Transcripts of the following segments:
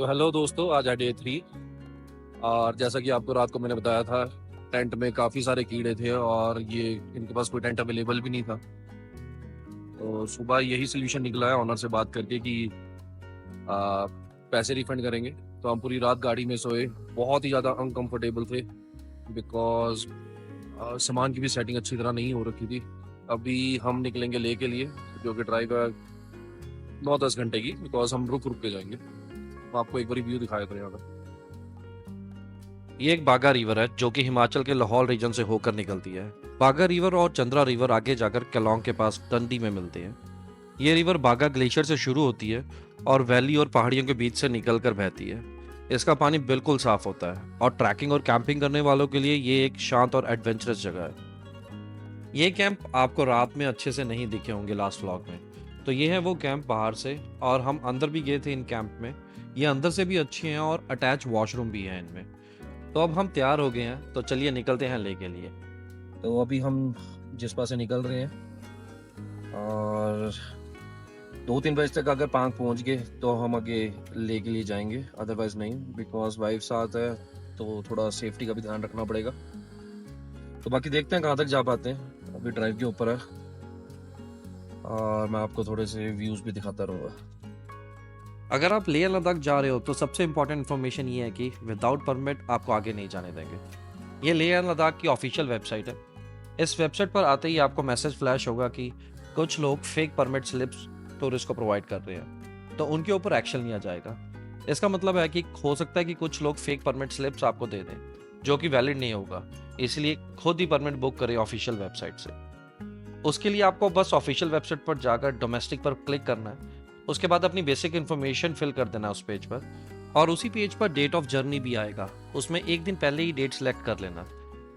Hello दोस्तों, आज है डे 3। और जैसा कि आपको रात को मैंने बताया था, टेंट में काफ़ी सारे कीड़े थे और ये इनके पास कोई टेंट अवेलेबल भी नहीं था। तो सुबह यही सोल्यूशन निकला है ऑनर से बात करके कि आ, पैसे रिफंड करेंगे। तो हम पूरी रात गाड़ी में सोए, बहुत ही ज़्यादा अनकंफर्टेबल थे बिकॉज सामान की भी सेटिंग अच्छी तरह नहीं हो रखी थी। अभी हम निकलेंगे ले के लिए, जो कि ड्राइव है 9-10 घंटे की, बिकॉज हम रुक रुक के जाएंगे। तो आपको एक बार व्यू दिखाया था यहाँ का। ये एक बागा रिवर है जो कि हिमाचल के लाहौल रीजन से होकर निकलती है। बागा रिवर और चंद्रा रिवर आगे जाकर केलोंग के पास डंडी में मिलते हैं। ये रिवर बागा ग्लेशियर से शुरू होती है और वैली और पहाड़ियों के बीच से निकलकर बहती है। इसका पानी बिल्कुल साफ होता है और ट्रैकिंग और कैंपिंग करने वालों के लिए ये एक शांत और एडवेंचरस जगह है। ये कैंप आपको रात में अच्छे से नहीं दिखे होंगे लास्ट व्लॉग में। तो ये है वो कैंप बाहर से, और हम अंदर भी गए थे इन कैंप में। ये अंदर से भी अच्छे हैं और अटैच वॉशरूम भी है इनमें। तो अब हम तैयार हो गए हैं, तो चलिए निकलते हैं ले के लिए। तो अभी हम जिस पास से निकल रहे हैं, और 2-3 बजे तक अगर पांग पहुंच गए तो हम आगे ले के लिए जाएंगे, अदरवाइज नहीं, बिकॉज वाइफ साथ है तो थोड़ा सेफ्टी का भी ध्यान रखना पड़ेगा। तो बाकी देखते हैं कहाँ तक जा पाते हैं। अभी ड्राइव के ऊपर है और मैं आपको थोड़े से व्यूज भी दिखाता रहूँगा। अगर आप लेह लद्दाख जा रहे हो तो सबसे इंपॉर्टेंट इन्फॉर्मेशन ये है कि विदाउट परमिट आपको आगे नहीं जाने देंगे। ये लेह लद्दाख की ऑफिशियल वेबसाइट है। इस वेबसाइट पर आते ही आपको मैसेज फ्लैश होगा कि कुछ लोग फेक परमिट स्लिप्स टूरिस्ट को प्रोवाइड कर रहे हैं, तो उनके ऊपर एक्शन लिया जाएगा। इसका मतलब है कि हो सकता है कि कुछ लोग फेक परमिट स्लिप्स आपको दे दें जो कि वैलिड नहीं होगा। इसलिए खुद ही परमिट बुक करें ऑफिशियल वेबसाइट से। उसके लिए आपको बस ऑफिशियल वेबसाइट पर जाकर डोमेस्टिक पर क्लिक करना है। उसके बाद अपनी बेसिक इन्फॉर्मेशन फिल कर देना उस पेज पर, और उसी पेज पर डेट ऑफ जर्नी भी आएगा। उसमें एक दिन पहले ही डेट सेलेक्ट कर लेना।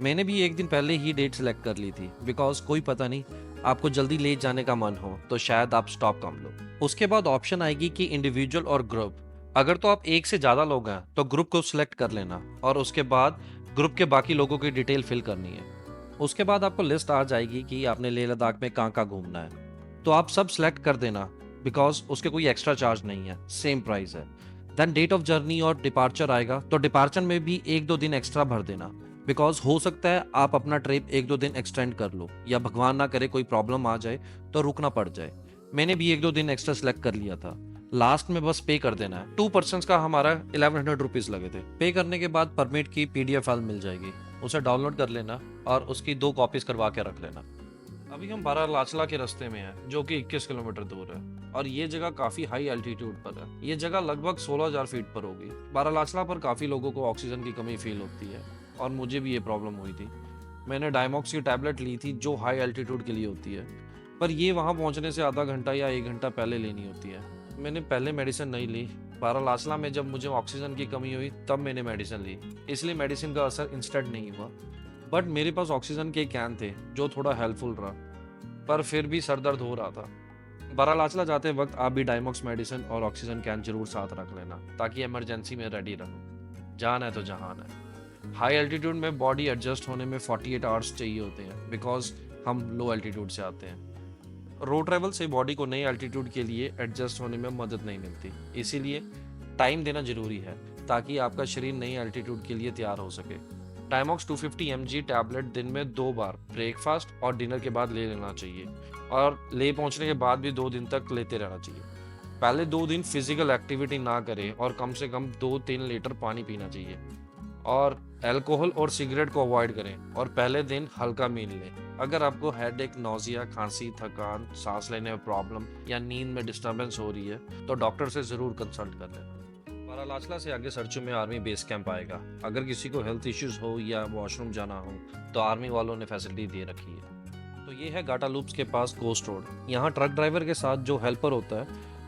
मैंने भी एक दिन पहले ही डेट सेलेक्ट कर ली थी, बिकॉज कोई पता नहीं, आपको जल्दी ले जाने का मन हो तो शायद आप स्टॉप कम लो। उसके बाद ऑप्शन आएगी कि इंडिविजुअल और ग्रुप। अगर तो आप एक से ज्यादा लोग हैं तो ग्रुप को सिलेक्ट कर लेना, और उसके बाद ग्रुप के बाकी लोगों की डिटेल फिल करनी है। उसके बाद आपको लिस्ट आ जाएगी कि आपने लेह लद्दाख में कहाँ कहाँ घूमना है, तो आप सब सेलेक्ट कर देना, बिकॉज उसके कोई एक्स्ट्रा चार्ज नहीं है, सेम प्राइस है। देन डेट ऑफ जर्नी और डिपार्चर आएगा, तो डिपार्चर में भी 1-2 दिन एक्स्ट्रा भर देना, बिकॉज हो सकता है आप अपना ट्रिप 1-2 दिन एक्सटेंड कर लो, या भगवान ना करे कोई प्रॉब्लम आ जाए तो रुकना पड़ जाए। मैंने भी 1-2 दिन एक्स्ट्रा सेलेक्ट कर लिया था। लास्ट में बस पे कर देना है। 2 पर्सन का हमारा 1100 रुपीज लगे थे। पे करने के बाद परमिट की PDF फाइल मिल जाएगी, उसे डाउनलोड कर लेना और उसकी 2 कॉपीज करवा के रख लेना। अभी हम बारालाचला के रास्ते में हैं, जो कि 21 किलोमीटर दूर है, और ये जगह काफी हाई एल्टीट्यूड पर है। ये जगह लगभग 16,000 फीट पर होगी। बारालाचला पर काफी लोगों को ऑक्सीजन की कमी फील होती है, और मुझे भी ये प्रॉब्लम हुई थी। मैंने डायमॉक्स की टैबलेट ली थी जो हाई एल्टीट्यूड के लिए होती है, पर ये वहां पहुंचने से आधा घंटा या 1 घंटा पहले लेनी होती है। मैंने पहले मेडिसिन नहीं ली। बारालाचला में जब मुझे ऑक्सीजन की कमी हुई तब मैंने मेडिसिन ली, इसलिए मेडिसिन का असर इंस्टेंट नहीं हुआ। बट मेरे पास ऑक्सीजन के कैन थे जो थोड़ा हेल्पफुल रहा, पर फिर भी सर दर्द हो रहा था। बारालाचला जाते वक्त आप भी डायमॉक्स मेडिसिन और ऑक्सीजन कैन जरूर साथ रख लेना, ताकि इमरजेंसी में रेडी रहो। जान है तो जहान है। हाई एल्टीट्यूड में बॉडी एडजस्ट होने में 48 आवर्स चाहिए होते हैं, बिकॉज हम लो एल्टीट्यूड से आते हैं। रोड ट्रैवल से बॉडी को नई एल्टीट्यूड के लिए एडजस्ट होने में मदद नहीं मिलती, इसीलिए टाइम देना जरूरी है, ताकि आपका शरीर नई एल्टीट्यूड के लिए तैयार हो सके। टाइमॉक्स 250 mg टैबलेट दिन में 2 बार ब्रेकफास्ट और डिनर के बाद ले लेना चाहिए, और ले पहुंचने के बाद भी 2 दिन तक लेते रहना चाहिए। पहले 2 दिन फिजिकल एक्टिविटी ना करें और कम से कम 2-3 लीटर पानी पीना चाहिए, और अल्कोहल और सिगरेट को अवॉइड करें, और पहले दिन हल्का मील लें। अगर आपको हेडेक, नोजिया, खांसी, थकान, सांस लेने में प्रॉब्लम या नींद में डिस्टर्बेंस हो रही है तो डॉक्टर से जरूर कंसल्ट कर लें। बारालाचला से आगे सरचू में आर्मी बेस कैंप आएगा। अगर किसी को हेल्थ इश्यूज हो या वॉशरूम जाना हो तो आर्मी वालों ने फैसिलिटी दे रखी है। तो ये है गाटा लूप्स के पास कोस्ट रोड। यहाँ ट्रक ड्राइवर के साथ जो हेल्पर होता है,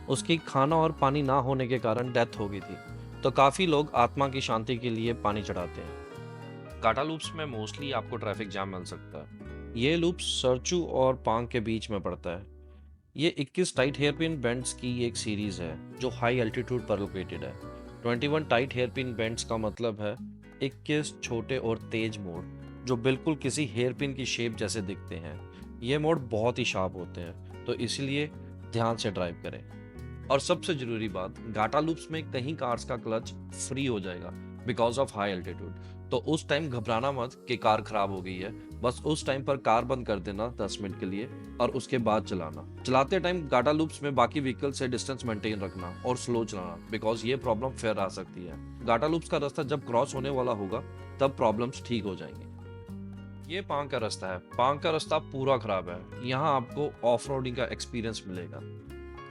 उसकी खाना और पानी ना होने के कारण डेथ हो गई थी, तो काफ़ी लोग आत्मा की शांति के लिए पानी चढ़ाते हैं। गाटा लूप्स में मोस्टली आपको ट्रैफिक जाम मिल सकता है। ये लूप सरचू और पांग के बीच में पड़ता है। ये 21 टाइट हेयरपिन बेंड्स की एक सीरीज है जो हाई एल्टीट्यूड पर लोकेटेड है। 21 टाइट हेयरपिन बेंड्स का मतलब है 21 छोटे और तेज मोड़, जो बिल्कुल किसी हेयरपिन की शेप जैसे दिखते हैं। ये मोड़ बहुत ही शार्प होते हैं, तो इसलिए ध्यान से ड्राइव करें। और सबसे जरूरी बात, घाटा लूप्स में कहीं कार्स का क्लच फ्री हो जाएगा बिकॉज ऑफ हाई एल्टीट्यूड। तो उस टाइम घबराना मत कि कार खराब हो गई है, बस उस टाइम पर कार बंद कर देना 10 मिनट के लिए और उसके बाद चलाना। चलाते टाइम घाटा लूप्स में बाकी व्हीकल से डिस्टेंस मेंटेन रखना और स्लो चलाना, बिकॉज ये प्रॉब्लम फिर आ सकती है। घाटा लूप्स का रास्ता जब क्रॉस होने वाला होगा तब प्रॉब्लम्स ठीक हो जाएंगी। ये पांग का रास्ता है। पांग का रास्ता पूरा खराब है। यहाँ आपको ऑफ रोडिंग का एक्सपीरियंस मिलेगा।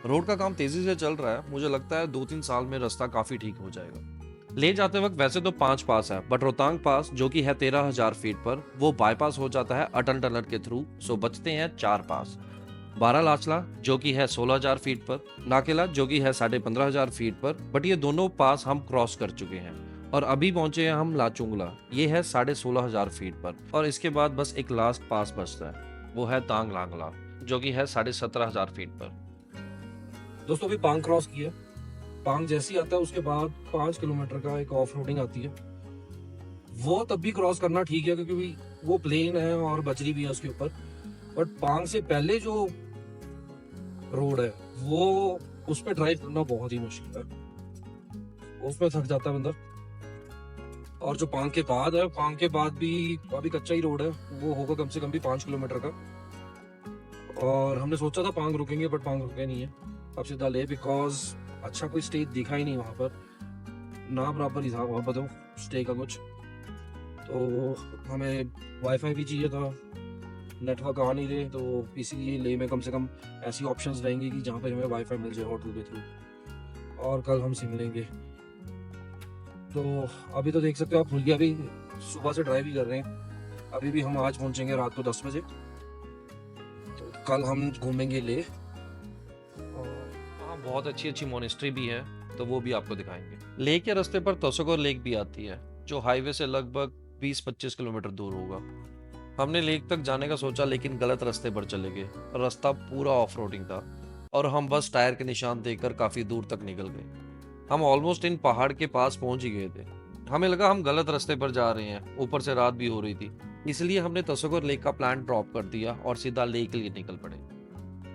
रोड का काम तेजी से चल रहा है, मुझे लगता है 2-3 साल में रास्ता काफी ठीक हो जाएगा। ले जाते वक्त वैसे तो 5 पास है, बट रोहतांग पास जो कि है 13,000 फीट पर, वो बाईपास हो जाता है अटल टनल के थ्रू, सो बचते हैं 4 पास। 12 लाचला जो कि है 16,000 फीट पर, नाकेला जो कि है 15,500 फीट पर, बट ये दोनों पास हम क्रॉस कर चुके हैं और अभी पहुंचे हैं हम लाचुंगला, ये है 16,500 फीट पर। और इसके बाद बस एक लास्ट पास बचता है, वो है तांग लांगला जो कि है 17,500 फीट पर। दोस्तों अभी पांग क्रॉस किया। पांग जैसे ही आता है उसके बाद 5 किलोमीटर का एक ऑफ रोडिंग आती है। वो तब भी क्रॉस करना ठीक है क्योंकि वो प्लेन है और बजरी भी है उसके ऊपर। बट पांग से पहले जो रोड है वो उस पर ड्राइव करना बहुत ही मुश्किल है, उसमें थक जाता है बंदा। और जो पांग के बाद है, पांग के बाद भी अभी कच्चा ही रोड है, वो होगा कम से कम भी 5 किलोमीटर का। और हमने सोचा था पांग रुकेंगे बट पांग रुके नहीं है, अब सीधा ले, बिकॉज अच्छा कोई स्टे दिखा ही नहीं वहाँ पर, ना बराबर ही था वहाँ पर तो स्टे का कुछ। तो हमें वाईफाई भी चाहिए था, नेटवर्क आ नहीं रहे, तो इसीलिए ले में कम से कम ऐसी ऑप्शंस रहेंगी कि जहाँ पे हमें वाईफाई मिल जाए होटल के थ्रू। और कल हम सिम लेंगे। तो अभी तो देख सकते हो आप, भूल गया, अभी सुबह से ड्राइव ही कर रहे हैं। अभी भी हम आज पहुंचेंगे रात को 10 बजे। तो कल हम घूमेंगे ले। वहाँ बहुत अच्छी अच्छी मोनेस्ट्री भी है, तो वो भी आपको दिखाएंगे। लेक के रास्ते पर तोसोगोर लेक भी आती है जो हाईवे से लगभग 20-25 किलोमीटर दूर होगा। हमने लेक तक जाने का सोचा लेकिन गलत रास्ते पर चले गए। रास्ता पूरा ऑफ रोडिंग था और हम बस टायर के निशान देखकर काफी दूर तक निकल गए। हम ऑलमोस्ट इन पहाड़ के पास पहुंच ही गए थे। हमें लगा हम गलत रास्ते पर जा रहे हैं, ऊपर से रात भी हो रही थी, इसलिए हमने तसोगोर लेक का प्लान ड्रॉप कर दिया और सीधा लेक के लिए निकल पड़े।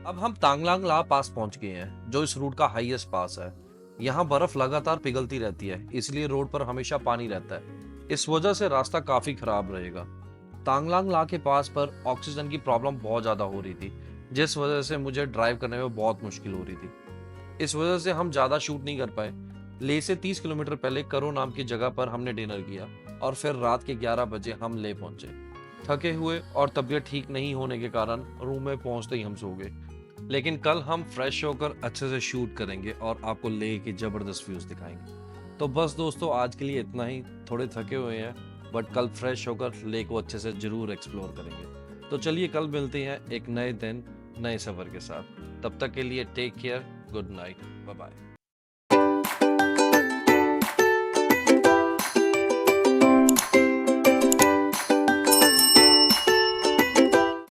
अब हम तांगलांग ला पास पहुंच गए हैं जो इस रूट का हाईएस्ट पास है। यहाँ बर्फ लगातार पिघलती रहती है, इसलिए रोड पर हमेशा पानी रहता है। इस वजह से रास्ता काफी खराब रहेगा। तांगलांग ला के पास पर ऑक्सीजन की प्रॉब्लम बहुत ज्यादा हो रही थी, जिस वजह से मुझे ड्राइव करने में बहुत मुश्किल हो रही थी। इस वजह से हम ज्यादा शूट नहीं कर पाए। ले से 30 किलोमीटर पहले करो नाम की जगह पर हमने डिनर किया और फिर रात के 11 बजे हम ले पहुंचे। थके हुए और तबीयत ठीक नहीं होने के कारण रूम में पहुंचते ही हम सो गए। लेकिन कल हम फ्रेश होकर अच्छे से शूट करेंगे और आपको ले के जबरदस्त व्यूज दिखाएंगे। तो बस दोस्तों आज के लिए इतना ही। थोड़े थके हुए हैं बट कल फ्रेश होकर ले को अच्छे से जरूर एक्सप्लोर करेंगे। तो चलिए कल मिलते हैं एक नए दिन नए सफर के साथ। तब तक के लिए take care, good night, bye bye.